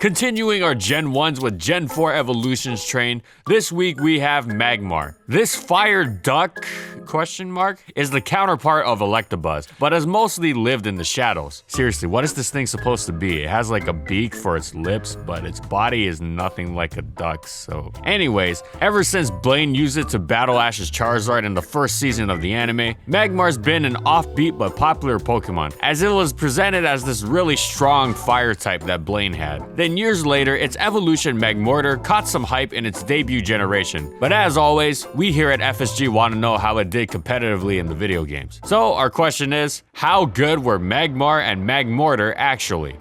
Continuing our Gen 1s with Gen 4 evolutions train, this week we have Magmar. This fire duck, is the counterpart of Electabuzz, but has mostly lived in the shadows. Seriously, what is this thing supposed to be? It has like a beak for its lips, but its body is nothing like a duck's, so... Anyways, ever since Blaine used it to battle Ash's Charizard in the first season of the anime, Magmar's been an offbeat but popular Pokemon, as it was presented as this really strong fire type that Blaine had. Then years later, its evolution Magmortar caught some hype in its debut generation. But as always, we here at FSG want to know how it did competitively in the video games. So our question is, how good were Magmar and Magmortar actually?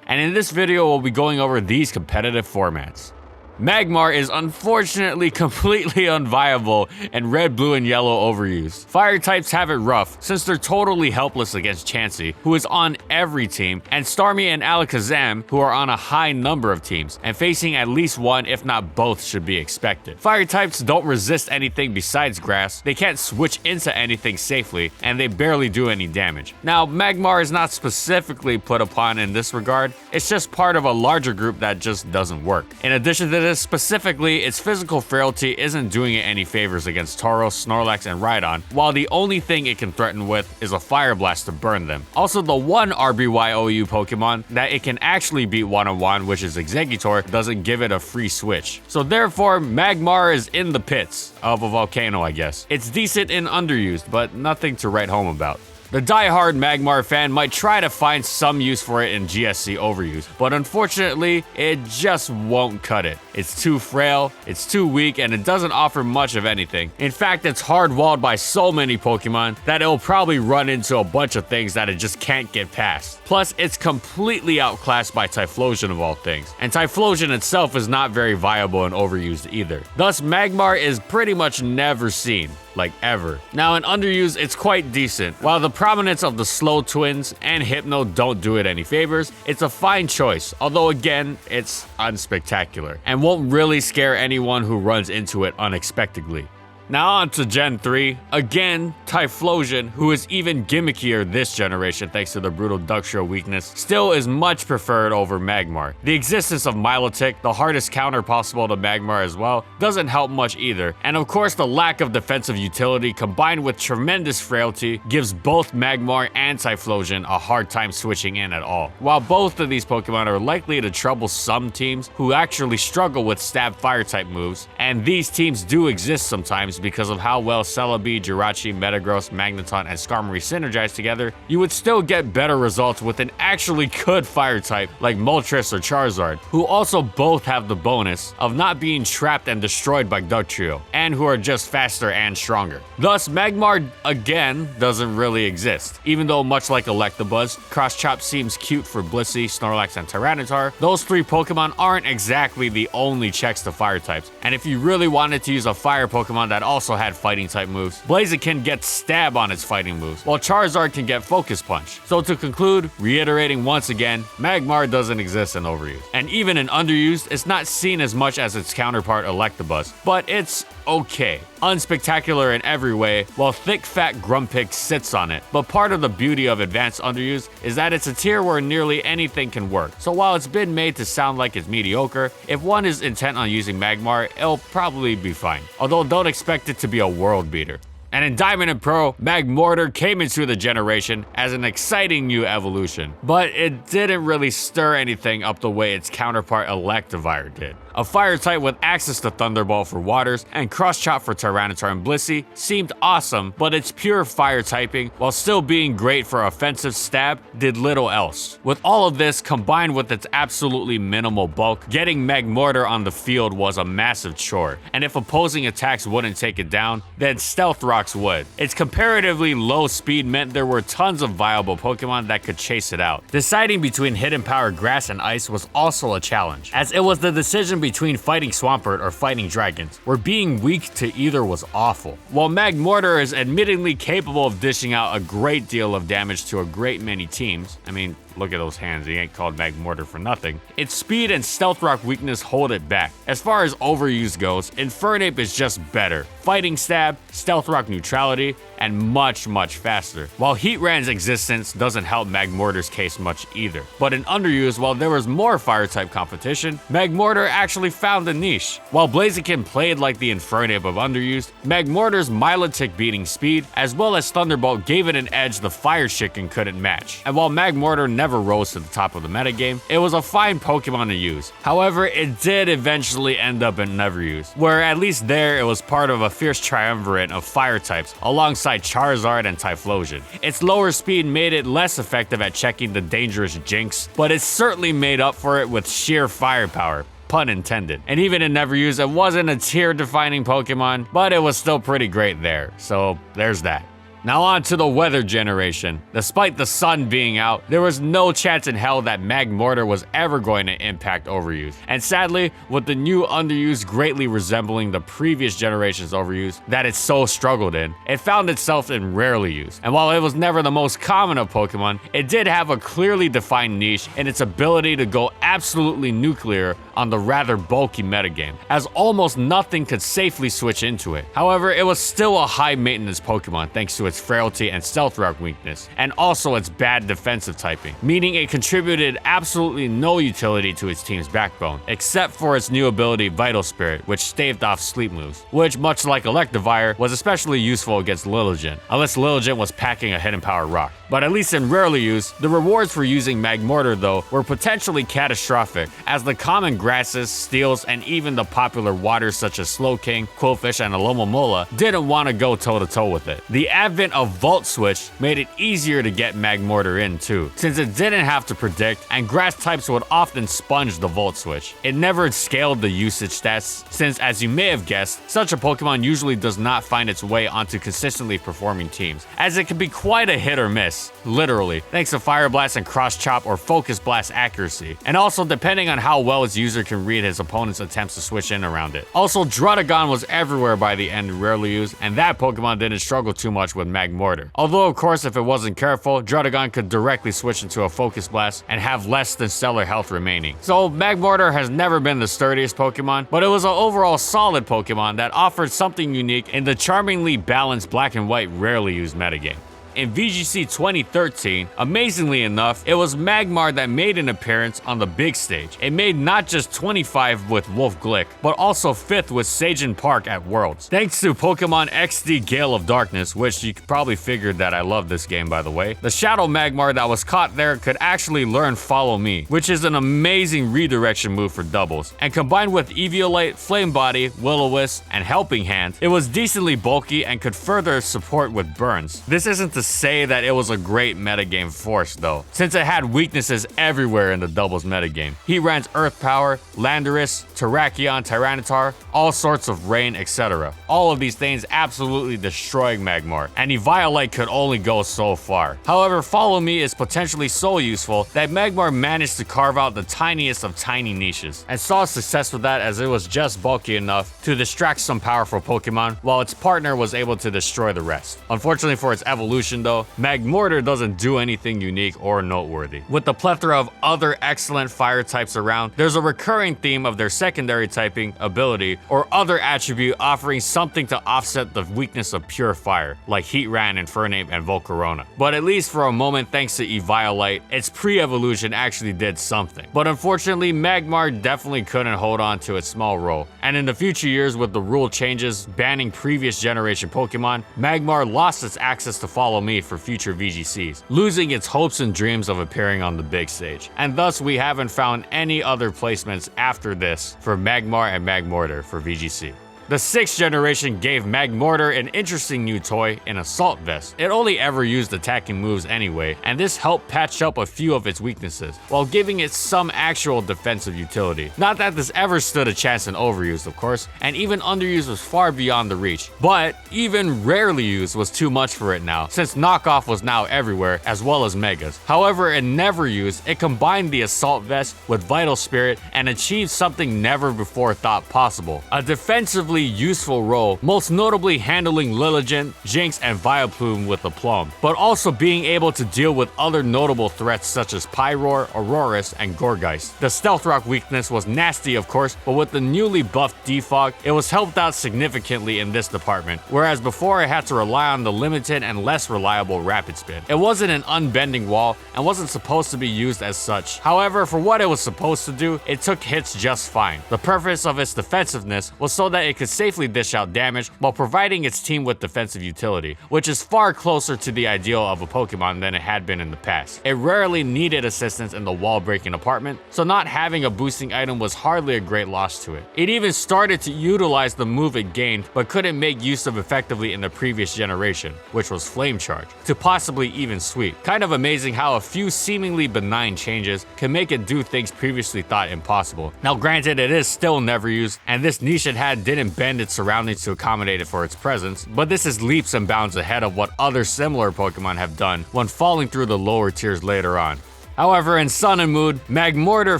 And in this video, we'll be going over these competitive formats. Magmar is unfortunately completely unviable in red, blue, and yellow overuse. Fire types have it rough since they're totally helpless against Chansey, who is on every team, and Starmie and Alakazam, who are on a high number of teams, and facing at least one if not both should be expected. Fire types don't resist anything besides grass, they can't switch into anything safely, and they barely do any damage. Now, Magmar is not specifically put upon in this regard, it's just part of a larger group that just doesn't work. In addition to this, specifically, its physical frailty isn't doing it any favors against Tauros, Snorlax, and Rhydon, while the only thing it can threaten with is a Fire Blast to burn them. Also, the one RBYOU Pokemon that it can actually beat one-on-one, which is Exeggutor, doesn't give it a free switch. So therefore, Magmar is in the pits of a volcano, I guess. It's decent and underused, but nothing to write home about. The die-hard Magmar fan might try to find some use for it in GSC overuse, but unfortunately, it just won't cut it. It's too frail, it's too weak, and it doesn't offer much of anything. In fact, it's hard-walled by so many Pokemon that it'll probably run into a bunch of things that it just can't get past. Plus, it's completely outclassed by Typhlosion of all things, and Typhlosion itself is not very viable and overused either. Thus, Magmar is pretty much never seen. Like ever. Now in underuse, it's quite decent. While the prominence of the Slow Twins and Hypno don't do it any favors, it's a fine choice, although again, it's unspectacular, and won't really scare anyone who runs into it unexpectedly. Now on to Gen 3. Again, Typhlosion, who is even gimmickier this generation thanks to the brutal Duckshot weakness, still is much preferred over Magmar. The existence of Milotic, the hardest counter possible to Magmar as well, doesn't help much either. And of course, the lack of defensive utility combined with tremendous frailty gives both Magmar and Typhlosion a hard time switching in at all. While both of these Pokemon are likely to trouble some teams who actually struggle with stab fire type moves, and these teams do exist sometimes because of how well Celebi, Jirachi, Metagross, Magneton, and Skarmory synergize together, you would still get better results with an actually good fire type like Moltres or Charizard, who also both have the bonus of not being trapped and destroyed by Dugtrio, and who are just faster and stronger. Thus, Magmar, again, doesn't really exist. Even though much like Electabuzz, Crosschop seems cute for Blissey, Snorlax, and Tyranitar, those three Pokemon aren't exactly the only checks to fire types, and if you really wanted to use a fire Pokemon that also had fighting type moves, Blaziken gets stab on its fighting moves, while Charizard can get focus punch. So to conclude, reiterating once again, Magmar doesn't exist in overuse. And even in underused, it's not seen as much as its counterpart Electabuzz, but it's okay. Unspectacular in every way, while thick fat Grumpig sits on it. But part of the beauty of advanced underuse is that it's a tier where nearly anything can work. So while it's been made to sound like it's mediocre, if one is intent on using Magmar, it'll probably be fine. Although don't expect it to be a world beater. And in Diamond and Pearl, Magmortar came into the generation as an exciting new evolution, but it didn't really stir anything up the way its counterpart Electivire did. A fire type with access to Thunderbolt for waters and Crosschop for Tyranitar and Blissey seemed awesome, but its pure fire typing, while still being great for offensive stab, did little else. With all of this combined with its absolutely minimal bulk, getting Magmortar on the field was a massive chore, and if opposing attacks wouldn't take it down, then Stealth Rocks would. Its comparatively low speed meant there were tons of viable Pokemon that could chase it out. Deciding between Hidden Power Grass and Ice was also a challenge, as it was the decision between fighting Swampert or fighting dragons, where being weak to either was awful. While Magmortar is admittedly capable of dishing out a great deal of damage to a great many teams, I mean, look at those hands, he ain't called Magmortar for nothing, its speed and Stealth Rock weakness hold it back. As far as overuse goes, Infernape is just better. Fighting Stab, Stealth Rock neutrality, and much faster. While Heatran's existence doesn't help Magmortar's case much either. But in underuse, while there was more fire-type competition, Magmortar actually found a niche. While Blaziken played like the Infernape of underused, Magmortar's Milotic beating speed, as well as Thunderbolt gave it an edge the Fire Chicken couldn't match. And while Magmortar never rose to the top of the metagame, it was a fine Pokemon to use. However, it did eventually end up in never use, where at least there it was part of a fierce triumvirate of fire types alongside Charizard and Typhlosion. Its lower speed made it less effective at checking the dangerous Jinx, but it certainly made up for it with sheer firepower. Pun intended. And even in never use, it wasn't a tier defining Pokemon, but it was still pretty great there. So there's that. Now on to the weather generation. Despite the sun being out, there was no chance in hell that Magmortar was ever going to impact overuse. And sadly, with the new underuse greatly resembling the previous generation's overuse that it so struggled in, it found itself in rarely used. And while it was never the most common of Pokemon, it did have a clearly defined niche in its ability to go absolutely nuclear on the rather bulky metagame, as almost nothing could safely switch into it. However, it was still a high maintenance Pokemon thanks to its frailty and Stealth Rock weakness, and also its bad defensive typing, meaning it contributed absolutely no utility to its team's backbone, except for its new ability Vital Spirit, which staved off sleep moves, which, much like Electivire, was especially useful against Lilligant, unless Lilligant was packing a Hidden Power Rock. But at least in rarely use, the rewards for using Magmortar though were potentially catastrophic, as the common grasses, steels, and even the popular waters such as Slowking, Quillfish, and Alomomola didn't want to go toe-to-toe with it. The advent of Volt Switch made it easier to get Magmortar in too, since it didn't have to predict, and grass types would often sponge the Volt Switch. It never scaled the usage stats, since as you may have guessed, such a Pokemon usually does not find its way onto consistently performing teams, as it can be quite a hit or miss, literally, thanks to Fire Blast and Cross Chop or Focus Blast accuracy, and also depending on how well its user can read his opponent's attempts to switch in around it. Also, Druddigon was everywhere by the end in rarely used, and that Pokemon didn't struggle too much with Magmortar. Although of course if it wasn't careful, Druddigon could directly switch into a Focus Blast and have less than stellar health remaining. So Magmortar has never been the sturdiest Pokemon, but it was an overall solid Pokemon that offered something unique in the charmingly balanced black and white rarely used metagame. In VGC 2013, amazingly enough, it was Magmar that made an appearance on the big stage. It made not just 25 with Wolf Glick, but also 5th with Sagen Park at Worlds. Thanks to Pokemon XD Gale of Darkness, which you probably figured that I love this game by the way, the Shadow Magmar that was caught there could actually learn Follow Me, which is an amazing redirection move for doubles. And combined with Eviolite, Flame Body, Will-O-Wisp, and Helping Hand, it was decently bulky and could further support with burns. This isn't to say that it was a great metagame force though, since it had weaknesses everywhere in the doubles metagame. Heatran's Earth Power, Landorus, Terrakion, Tyranitar, all sorts of rain, etc. All of these things absolutely destroying Magmar, and Eviolite could only go so far. However, Follow Me is potentially so useful that Magmar managed to carve out the tiniest of tiny niches, and saw success with that as it was just bulky enough to distract some powerful Pokemon, while its partner was able to destroy the rest. Unfortunately for its evolution though, Magmortar doesn't do anything unique or noteworthy. With the plethora of other excellent fire types around, there's a recurring theme of their secondary typing, ability, or other attribute offering something to offset the weakness of pure fire, like Heatran, Infernape, and Volcarona. But at least for a moment, thanks to Eviolite, its pre-evolution actually did something. But unfortunately, Magmar definitely couldn't hold on to its small role, and in the future years with the rule changes banning previous generation Pokemon, Magmar lost its access to Follow Me for future VGCs, losing its hopes and dreams of appearing on the big stage. And thus we haven't found any other placements after this for Magmar and Magmortar for VGC. The 6th generation gave Magmortar an interesting new toy, an assault vest. It only ever used attacking moves anyway, and this helped patch up a few of its weaknesses, while giving it some actual defensive utility. Not that this ever stood a chance in overuse, of course, and even underuse was far beyond the reach, but even rarely used was too much for it now, since knockoff was now everywhere, as well as megas. However, in never used, it combined the assault vest with vital spirit and achieved something never before thought possible: a defensively useful role, most notably handling Lilligant, Jinx, and Vileplume with aplomb, but also being able to deal with other notable threats such as Pyroar, Aurorus, and Gourgeist. The Stealth Rock weakness was nasty, of course, but with the newly buffed Defog, it was helped out significantly in this department, whereas before it had to rely on the limited and less reliable Rapid Spin. It wasn't an unbending wall and wasn't supposed to be used as such. However, for what it was supposed to do, it took hits just fine. The purpose of its defensiveness was so that it could safely dish out damage while providing its team with defensive utility, which is far closer to the ideal of a Pokemon than it had been in the past. It rarely needed assistance in the wall breaking department, so not having a boosting item was hardly a great loss to it. It even started to utilize the move it gained but couldn't make use of effectively in the previous generation, which was Flame Charge, to possibly even Sweep. Kind of amazing how a few seemingly benign changes can make it do things previously thought impossible. Now granted, it is still never used, and this niche it had didn't bend its surroundings to accommodate it for its presence, but this is leaps and bounds ahead of what other similar Pokemon have done when falling through the lower tiers later on. However, in Sun and Moon, Magmortar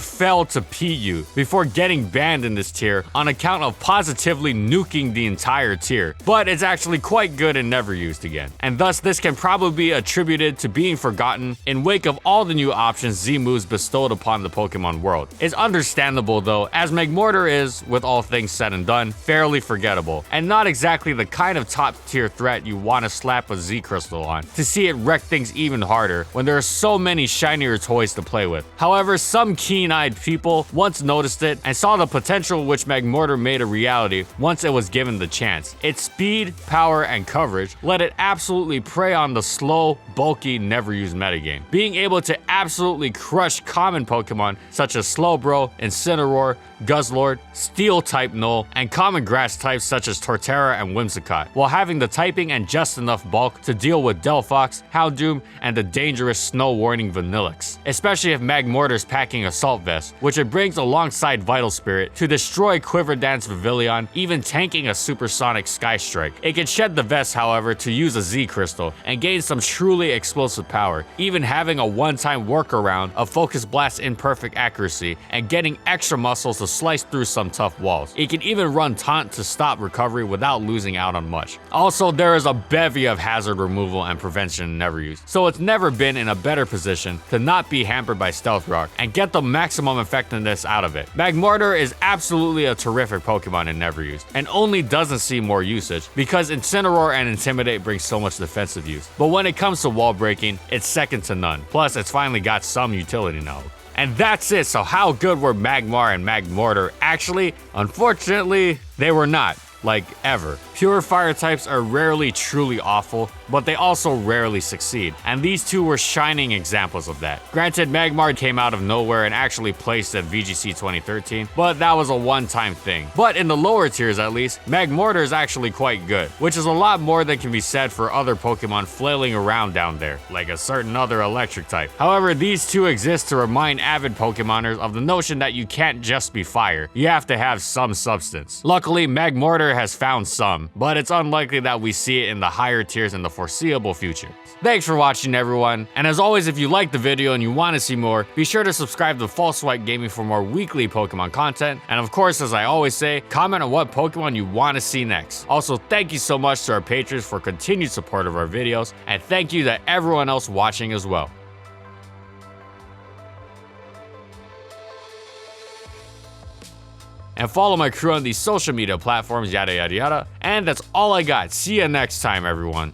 fell to PU before getting banned in this tier on account of positively nuking the entire tier, but it's actually quite good and never used again, and thus this can probably be attributed to being forgotten in wake of all the new options Z-moves bestowed upon the Pokemon world. It's understandable though, as Magmortar is, with all things said and done, fairly forgettable, and not exactly the kind of top tier threat you want to slap a Z-Crystal on to see it wreck things even harder when there are so many shinier toys to play with. However, some keen-eyed people once noticed it and saw the potential which Magmortar made a reality once it was given the chance. Its speed, power, and coverage let it absolutely prey on the slow, bulky, never-used metagame, being able to absolutely crush common Pokemon such as Slowbro, Incineroar, Guzzlord, Steel-type Null, and common grass types such as Torterra and Whimsicott, while having the typing and just enough bulk to deal with Delphox, Houndoom, and the dangerous Snow Warning Vanillix. Especially if Magmortar's packing Assault Vest, which it brings alongside Vital Spirit to destroy Quiverdance Vivillon, even tanking a supersonic Sky Strike. It can shed the vest, however, to use a Z-Crystal and gain some truly explosive power, even having a one-time workaround of Focus Blast imperfect accuracy and getting extra muscles to slice through some tough walls. It can even run Taunt to stop recovery without losing out on much. Also, there is a bevy of hazard removal and prevention never used, so it's never been in a better position to not be hampered by Stealth Rock and get the maximum effectiveness out of it. Magmortar is absolutely a terrific Pokemon in never used, and only doesn't see more usage because Incineroar and Intimidate bring so much defensive use. But when it comes to wall breaking, it's second to none. Plus, it's finally got some utility now. And that's it. So how good were Magmar and Magmortar? Actually, unfortunately, they were not. Like ever. Pure fire types are rarely truly awful, but they also rarely succeed, and these two were shining examples of that. Granted, Magmar came out of nowhere and actually placed at VGC 2013, but that was a one-time thing. But in the lower tiers at least, Magmortar is actually quite good, which is a lot more than can be said for other Pokemon flailing around down there, like a certain other electric type. However, these two exist to remind avid Pokemoners of the notion that you can't just be fire, you have to have some substance. Luckily, Magmortar has found some, but it's unlikely that we see it in the higher tiers in the foreseeable future. Thanks for watching, everyone, and as always, if you liked the video and you want to see more, be sure to subscribe to False Swipe Gaming for more weekly Pokemon content, and of course, as I always say, comment on what Pokemon you want to see next. Also, thank you so much to our patrons for continued support of our videos, and thank you to everyone else watching as well. And follow my crew on these social media platforms, yada yada yada. And that's all I got. See you next time, everyone.